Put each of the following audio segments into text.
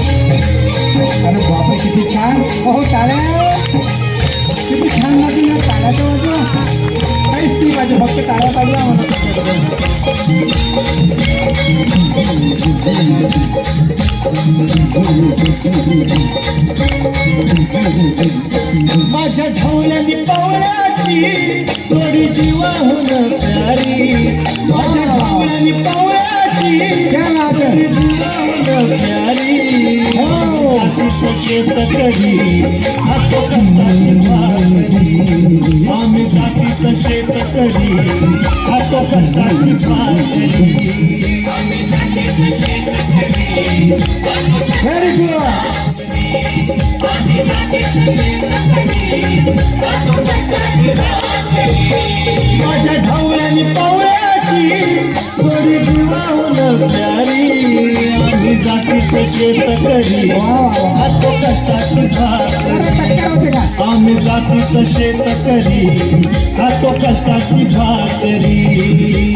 अरे बापरे किती छान. हो टाळ्या किती छान वाजली ना टाळ्याच्या वाजवा काहीच नाही पाहिजे फक्त टाळ्या पाहिजे माझ्या ढवळ्यानी पावळ्याची थोडी जीवाहून प्यारी माझ्या ढवळ्यानी पावळ्याची थोडी जीवाहून प्यारी शेत करी हातो कष्टाची भाकरी आम्ही जातीचं शेत करी हातो कष्टाची भाकरी व्हेरी गुड. माझ्या ढवळ्यानी पावळ्याची थोडी जीवाहून प्यारी आम्ही जातीचं शेत करी हातो कष्टाची भाकरी आम्ही जातीचं शेत करी हातो कष्टाची भाकरी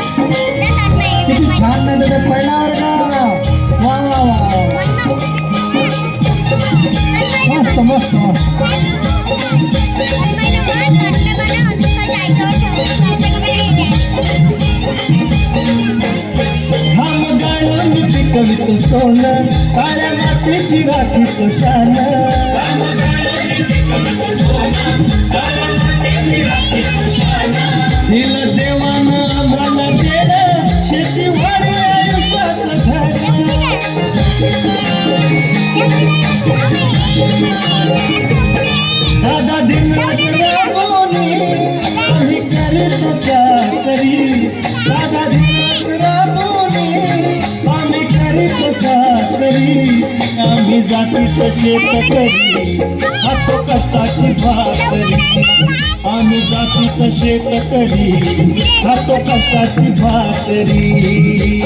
किती छान नाही तर पहिला वर्ग. वा वा वा मस्त मस्त मस्त. हम गाणं मी पिकवितो सोनं काळ्या मातीची राखी तो शान दिल देवानं आम्हाला केलं शेती वाढी आयुष्याचं दादा दिनरात राबवणे आम्ही करीतो चाकरी दादा दिनरात राबवणे आम्ही करीतो चाकरी आम्ही जातीचं शेत करी हातो कष्टाची भाकरी आम्ही जातीचं शेत करी हातो कष्टाची भाकरी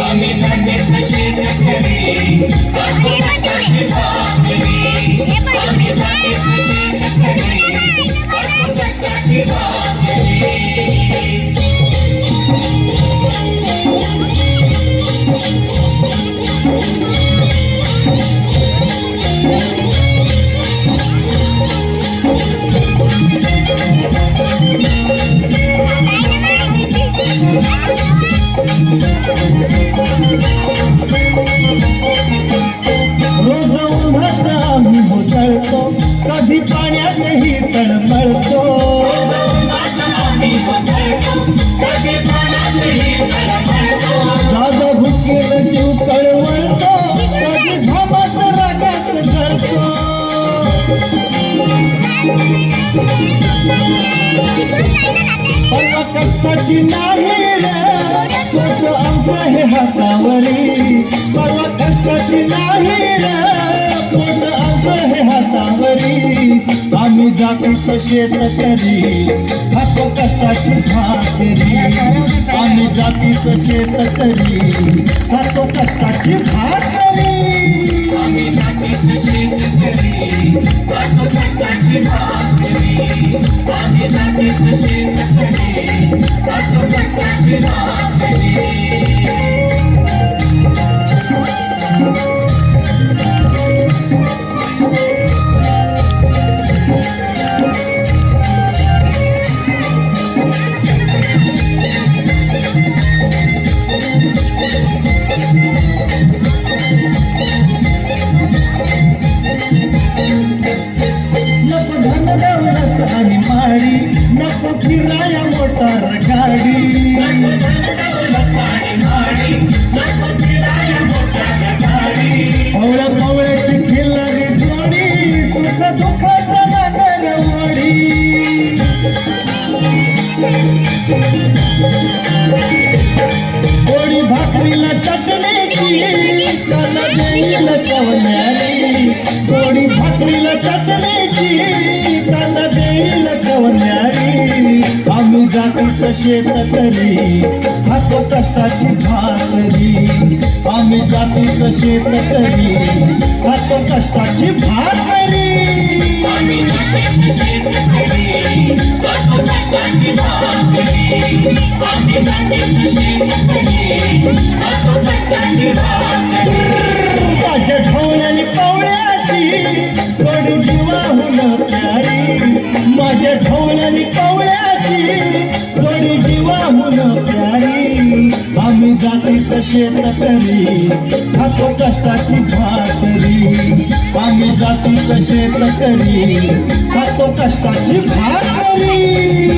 आम्ही जातीचं शेत करी हातो कष्टाची भाकरी आम्ही जातीचं शेत करी हातो कष्टाची भाकरी. रोज उन्हात आम्ही होतळतो कधी पाण्यातही तळमळतो दादा भुकेला जीव कळवळतो कधी घामात रागात जळतो परवा कष्टाची नाही रे आमचं हे हातावरी परवा कष्टाची नाही रे आमचं हे हातावरी आम्ही जातीचं शेत करी हातो कष्टाची भाकरी आम्ही जातीचं शेत करी हातो कष्टाची भाकरी आम्ही जातीचं शेत करी हातो कष्टाची भाकरी आम्ही जातीचं शेत करी हातो कष्टाची भाकरी. नको धन दौलत आणि माडी नको फिराया मोटार गाडी पवळ्या पवळ्याची खिल्लारी जोडी सुख दुःखाचा नागरवडी पोळी भाकरीला चटणीची चला देईल चवण्यारी पोळी भाकरीला चटणी नाचण्याची कांदा देईल कवन्यारी आम्ही जातीचं शेतकरी खातो कष्टाची भाकरी आम्ही जातीचं शेतकरी खातो कष्टाची भाकरी माझ्या ढोल्यानी पावळ्याची कडू जीवाहून प्यारी माझ्या ढोल्यानी पावळ्याची कडू जीवाहून प्यारी आम्ही जातीचं शेतकरी खातो कष्टाची भाकरी आम्ही जातीचं शेतकरी खातो कष्टाची भाकरी